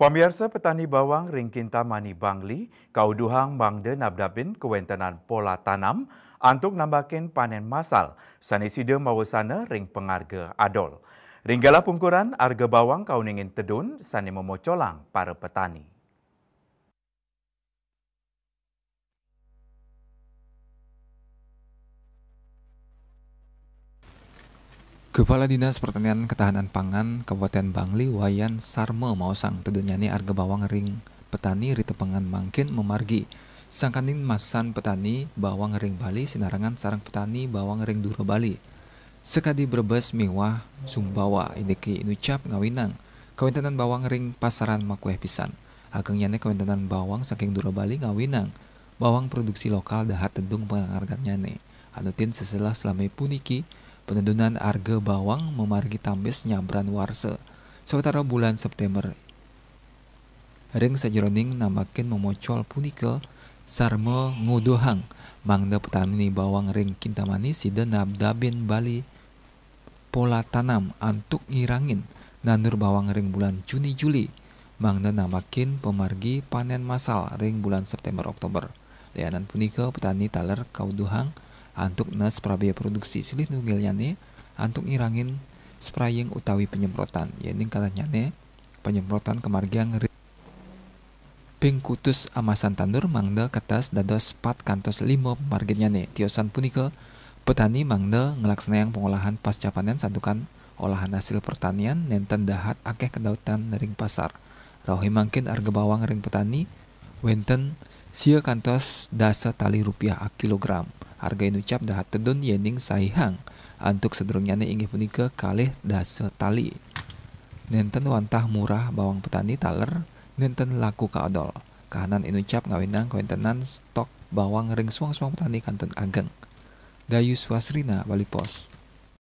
Pemirsa petani bawang ring Kintamani Bangli, kauduhang bangde nabdabin kewentenan pola tanam untuk nambakin panen masal. Sanisida mawasana ring pengarga adol. Ringgala pungkuran harga bawang kau ningin tedun sani memocolang para petani. Kepala Dinas Pertanian Ketahanan Pangan Kabupaten Bangli Wayan Sarma Mausang tedunyani harga bawang ring petani ritepengan mangkin memargi. Sangkanin masan petani bawang ring Bali sinarangan sarang petani bawang ring Dura Bali. Sekadi Brebes mewah Sumbawa indiki inucap ngawinang. Kawintanan bawang ring pasaran makueh pisan. Ageng nyane kawintanan bawang saking Dura Bali ngawinang. Bawang produksi lokal dahat tedung penghargaan nyane. Anutin seselah selama puniki penedunan harga bawang memargi tambes nyabran warse. Sementara bulan September ring sajeroning namakin memocol punika sarma nguduhang mangda petani bawang ring Kintamani sida nabdabin Bali pola tanam antuk ngirangin nandur bawang ring bulan Juni Juli mangda namakin pemargi panen masal ring bulan September Oktober. Lianan punika petani taler kauduhang antuk nas prabaya produksi silih nunggilnyane antuk ngirangin spraying utawi penyemprotan yening katanyane penyemprotan kemargiang ping kutus amasan tandur mangda kertas dados 4 kantos 5 pemarginyane tiosan punika petani mangda ngelaksanayang pengolahan pasca panen santukan olahan hasil pertanian nenten dahat akeh kedautan ring pasar rawi mangkin harga bawang ring petani wenten sia kantos dasa tali rupiah a kilogram. Harga inucap dahat tedun yening saihang antuk sedurungyane inggih punika kalih dasa tali. Nenten wantah murah bawang petani taler nenten laku kaodol. Kahanan inucap ngawinang kawentenan stok bawang ring suang-suang petani kantun ageng. Dayu Swasrina Bali Pos.